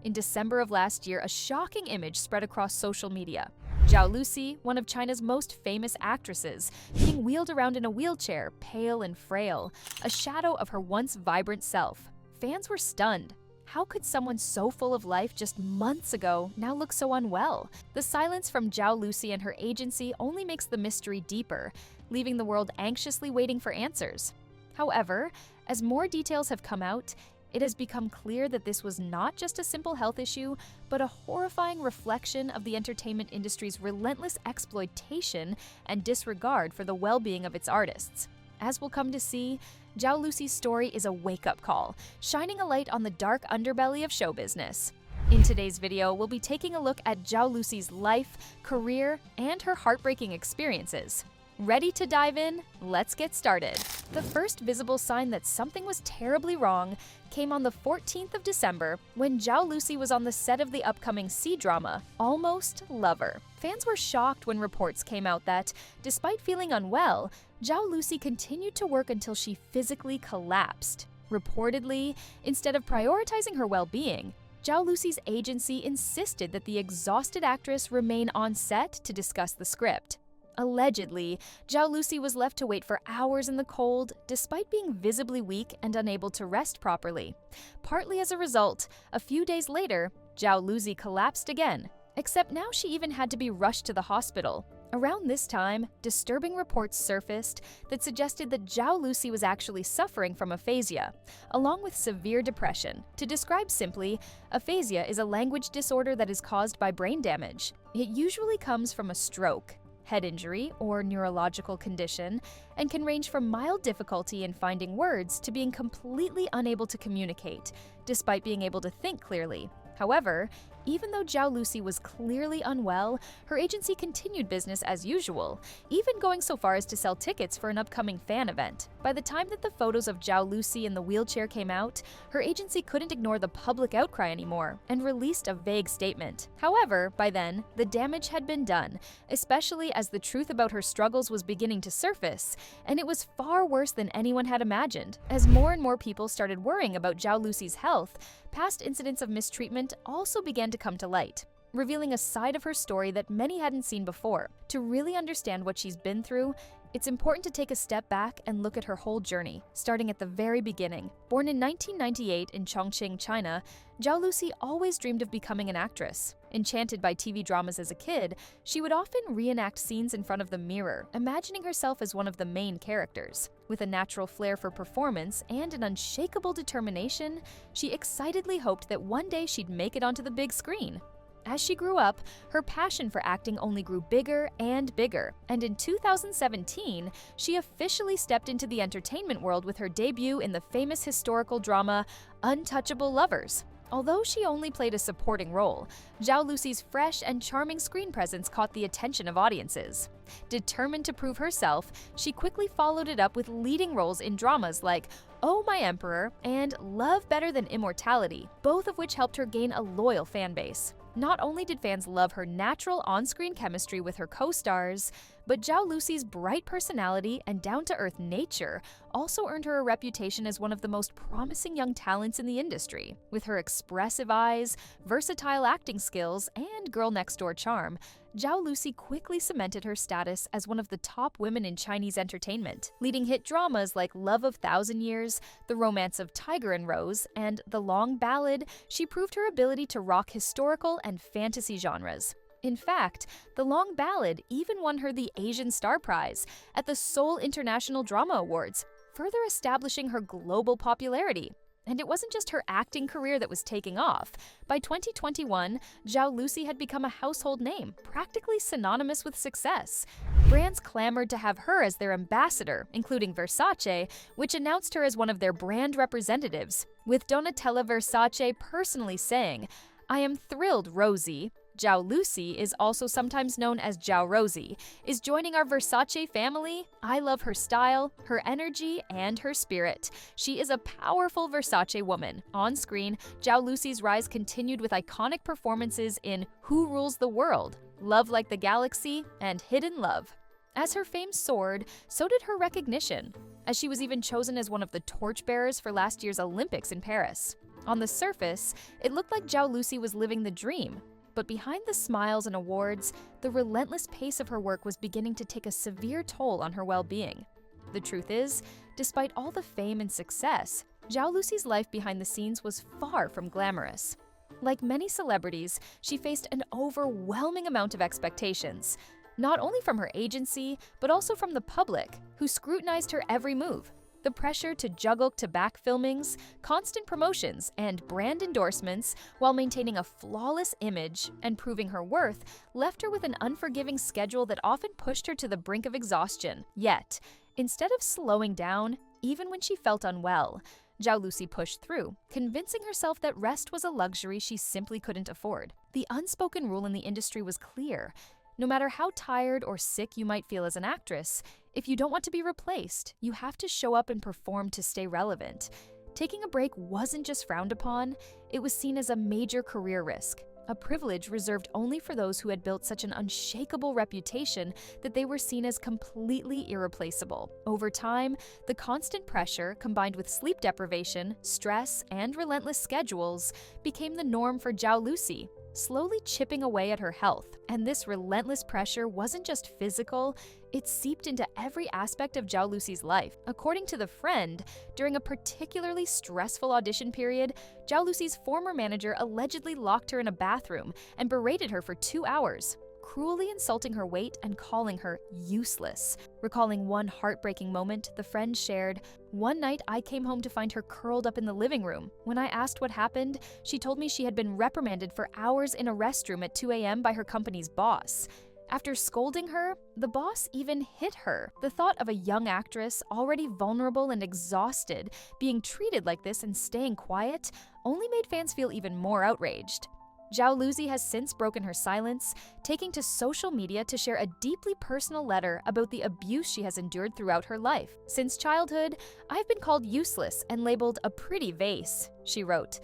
In December of last year, a shocking image spread across social media. Zhao Lusi, one of China's most famous actresses, being wheeled around in a wheelchair, pale and frail, a shadow of her once vibrant self. Fans were stunned. How could someone so full of life just months ago now look so unwell? The silence from Zhao Lusi and her agency only makes the mystery deeper, leaving the world anxiously waiting for answers. However, as more details have come out, it has become clear that this was not just a simple health issue, but a horrifying reflection of the entertainment industry's relentless exploitation and disregard for the well-being of its artists. As we'll come to see, Zhao Lusi's story is a wake-up call, shining a light on the dark underbelly of show business. In today's video, we'll be taking a look at Zhao Lusi's life, career, and her heartbreaking experiences. Ready to dive in? Let's get started. The first visible sign that something was terribly wrong came on the 14th of December when Zhao Lusi was on the set of the upcoming C-drama, Almost Lover. Fans were shocked when reports came out that, despite feeling unwell, Zhao Lusi continued to work until she physically collapsed. Reportedly, instead of prioritizing her well-being, Zhao Lusi's agency insisted that the exhausted actress remain on set to discuss the script. Allegedly, Zhao Lusi was left to wait for hours in the cold, despite being visibly weak and unable to rest properly. Partly as a result, a few days later, Zhao Lusi collapsed again, except now she even had to be rushed to the hospital. Around this time, disturbing reports surfaced that suggested that Zhao Lusi was actually suffering from aphasia, along with severe depression. To describe simply, aphasia is a language disorder that is caused by brain damage. It usually comes from a stroke, head injury, or neurological condition, and can range from mild difficulty in finding words to being completely unable to communicate, despite being able to think clearly. However, even though Zhao Lusi was clearly unwell, her agency continued business as usual, even going so far as to sell tickets for an upcoming fan event. By the time that the photos of Zhao Lusi in the wheelchair came out, her agency couldn't ignore the public outcry anymore and released a vague statement. However, by then, the damage had been done, especially as the truth about her struggles was beginning to surface, and it was far worse than anyone had imagined. As more and more people started worrying about Zhao Lusi's health, past incidents of mistreatment also began to come to light, revealing a side of her story that many hadn't seen before. To really understand what she's been through, it's important to take a step back and look at her whole journey, starting at the very beginning. Born in 1998 in Chongqing, China, Zhao Lusi always dreamed of becoming an actress. Enchanted by TV dramas as a kid, she would often reenact scenes in front of the mirror, imagining herself as one of the main characters. With a natural flair for performance and an unshakable determination, she excitedly hoped that one day she'd make it onto the big screen. As she grew up, her passion for acting only grew bigger and bigger, and in 2017, she officially stepped into the entertainment world with her debut in the famous historical drama Untouchable Lovers. Although she only played a supporting role, Zhao Lusi's fresh and charming screen presence caught the attention of audiences. Determined to prove herself, she quickly followed it up with leading roles in dramas like Oh My Emperor and Love Better Than Immortality, both of which helped her gain a loyal fan base. Not only did fans love her natural on-screen chemistry with her co-stars, but Zhao Lusi's bright personality and down-to-earth nature also earned her a reputation as one of the most promising young talents in the industry. With her expressive eyes, versatile acting skills, and girl-next-door charm, Zhao Lusi quickly cemented her status as one of the top women in Chinese entertainment. Leading hit dramas like Love of Thousand Years, The Romance of Tiger and Rose, and The Long Ballad, she proved her ability to rock historical and fantasy genres. In fact, The Long Ballad even won her the Asian Star Prize at the Seoul International Drama Awards, further establishing her global popularity. And it wasn't just her acting career that was taking off. By 2021, Zhao Lusi had become a household name, practically synonymous with success. Brands clamored to have her as their ambassador, including Versace, which announced her as one of their brand representatives, with Donatella Versace personally saying, "I am thrilled, Rosie." Zhao Lusi is also sometimes known as Zhao Rosie, is joining our Versace family. I love her style, her energy, and her spirit. She is a powerful Versace woman. On screen, Zhao Lusi's rise continued with iconic performances in Who Rules the World, Love Like the Galaxy, and Hidden Love. As her fame soared, so did her recognition, as she was even chosen as one of the torchbearers for last year's Olympics in Paris. On the surface, it looked like Zhao Lusi was living the dream, but behind the smiles and awards, the relentless pace of her work was beginning to take a severe toll on her well-being. The truth is, despite all the fame and success, Zhao Lusi's life behind the scenes was far from glamorous. Like many celebrities, she faced an overwhelming amount of expectations, not only from her agency, but also from the public, who scrutinized her every move. The pressure to juggle back-to-back filmings, constant promotions, and brand endorsements while maintaining a flawless image and proving her worth left her with an unforgiving schedule that often pushed her to the brink of exhaustion. Yet, instead of slowing down, even when she felt unwell, Zhao Lusi pushed through, convincing herself that rest was a luxury she simply couldn't afford. The unspoken rule in the industry was clear. No matter how tired or sick you might feel as an actress, if you don't want to be replaced, you have to show up and perform to stay relevant. Taking a break wasn't just frowned upon, it was seen as a major career risk, a privilege reserved only for those who had built such an unshakable reputation that they were seen as completely irreplaceable. Over time, the constant pressure, combined with sleep deprivation, stress, and relentless schedules, became the norm for Zhao Lusi, slowly chipping away at her health. And this relentless pressure wasn't just physical, it seeped into every aspect of Zhao Lusi's life. According to The Friend, during a particularly stressful audition period, Zhao Lusi's former manager allegedly locked her in a bathroom and berated her for 2 hours, cruelly insulting her weight and calling her useless. Recalling one heartbreaking moment, The Friend shared, "One night I came home to find her curled up in the living room. When I asked what happened, she told me she had been reprimanded for hours in a restroom at 2 a.m. by her company's boss. After scolding her, the boss even hit her." The thought of a young actress, already vulnerable and exhausted, being treated like this and staying quiet only made fans feel even more outraged. Zhao Lusi has since broken her silence, taking to social media to share a deeply personal letter about the abuse she has endured throughout her life. "Since childhood, I've been called useless and labeled a pretty vase," she wrote.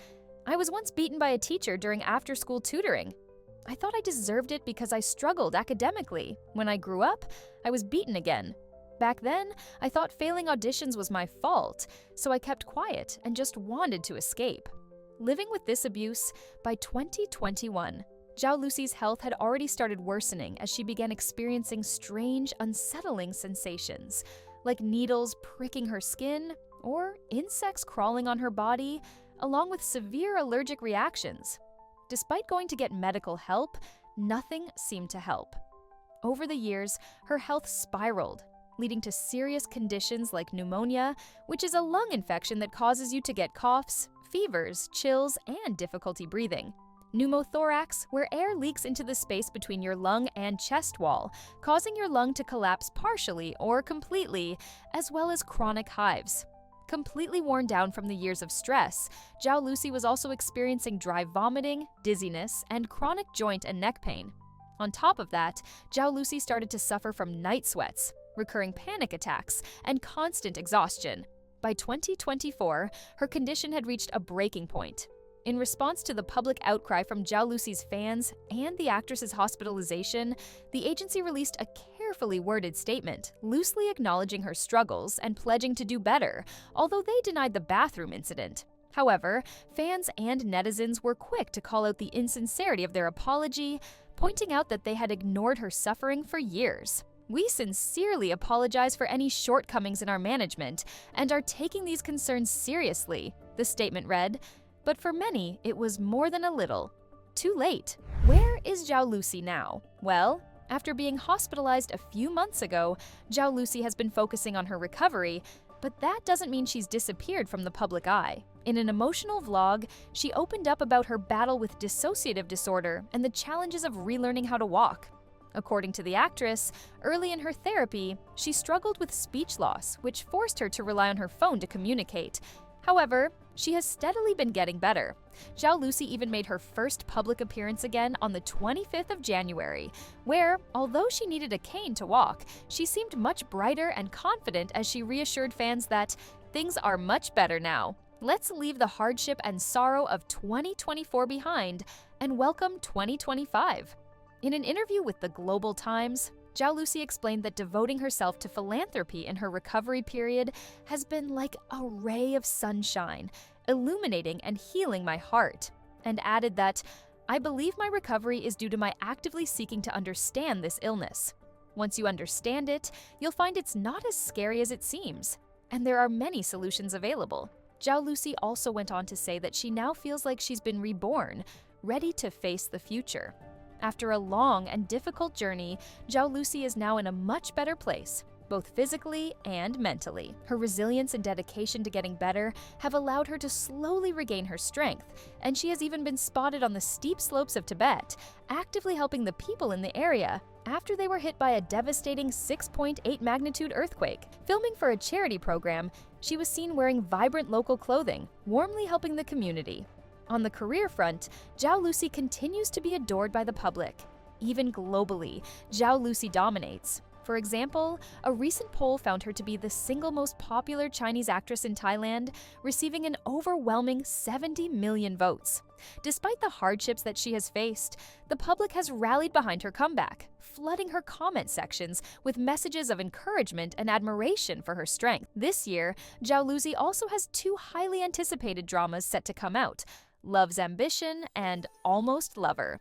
"I was once beaten by a teacher during after-school tutoring. I thought I deserved it because I struggled academically. When I grew up, I was beaten again. Back then, I thought failing auditions was my fault, so I kept quiet and just wanted to escape." Living with this abuse, by 2021, Zhao Lusi's health had already started worsening as she began experiencing strange, unsettling sensations, like needles pricking her skin or insects crawling on her body, along with severe allergic reactions. Despite going to get medical help, nothing seemed to help. Over the years, her health spiraled, leading to serious conditions like pneumonia, which is a lung infection that causes you to get coughs, fevers, chills, and difficulty breathing. Pneumothorax, where air leaks into the space between your lung and chest wall, causing your lung to collapse partially or completely, as well as chronic hives. Completely worn down from the years of stress, Zhao Lusi was also experiencing dry vomiting, dizziness, and chronic joint and neck pain. On top of that, Zhao Lusi started to suffer from night sweats, recurring panic attacks, and constant exhaustion. By 2024, her condition had reached a breaking point. In response to the public outcry from Zhao Lusi's fans and the actress's hospitalization, the agency released a carefully worded statement, loosely acknowledging her struggles and pledging to do better, although they denied the bathroom incident. However, fans and netizens were quick to call out the insincerity of their apology, pointing out that they had ignored her suffering for years. "We sincerely apologize for any shortcomings in our management and are taking these concerns seriously," the statement read. But for many, it was more than a little. Too late. Where is Zhao Lusi now? Well, after being hospitalized a few months ago, Zhao Lusi has been focusing on her recovery, but that doesn't mean she's disappeared from the public eye. In an emotional vlog, she opened up about her battle with dissociative disorder and the challenges of relearning how to walk. According to the actress, early in her therapy, she struggled with speech loss, which forced her to rely on her phone to communicate. However, she has steadily been getting better. Zhao Lusi even made her first public appearance again on the 25th of January, where, although she needed a cane to walk, she seemed much brighter and confident as she reassured fans that things are much better now. Let's leave the hardship and sorrow of 2024 behind and welcome 2025. In an interview with the Global Times, Zhao Lusi explained that devoting herself to philanthropy in her recovery period has been like a ray of sunshine, illuminating and healing my heart," and added that, "I believe my recovery is due to my actively seeking to understand this illness. Once you understand it, you'll find it's not as scary as it seems, and there are many solutions available." Zhao Lusi also went on to say that she now feels like she's been reborn, ready to face the future. After a long and difficult journey, Zhao Lusi is now in a much better place, both physically and mentally. Her resilience and dedication to getting better have allowed her to slowly regain her strength, and she has even been spotted on the steep slopes of Tibet, actively helping the people in the area after they were hit by a devastating 6.8 magnitude earthquake. Filming for a charity program, she was seen wearing vibrant local clothing, warmly helping the community. On the career front, Zhao Lusi continues to be adored by the public. Even globally, Zhao Lusi dominates. For example, a recent poll found her to be the single most popular Chinese actress in Thailand, receiving an overwhelming 70 million votes. Despite the hardships that she has faced, the public has rallied behind her comeback, flooding her comment sections with messages of encouragement and admiration for her strength. This year, Zhao Lusi also has two highly anticipated dramas set to come out: Love's Ambition and Almost Lover,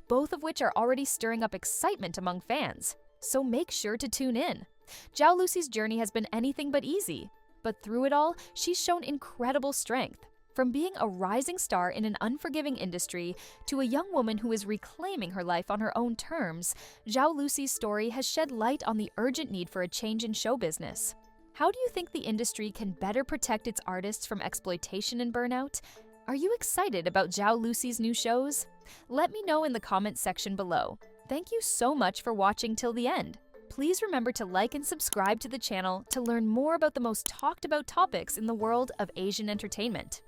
both of which are already stirring up excitement among fans. So make sure to tune in. Zhao Lusi's journey has been anything but easy, but through it all, she's shown incredible strength. From being a rising star in an unforgiving industry to a young woman who is reclaiming her life on her own terms, Zhao Lusi's story has shed light on the urgent need for a change in show business. How do you think the industry can better protect its artists from exploitation and burnout? Are you excited about Zhao Lusi's new shows? Let me know in the comments section below. Thank you so much for watching till the end. Please remember to like and subscribe to the channel to learn more about the most talked about topics in the world of Asian entertainment.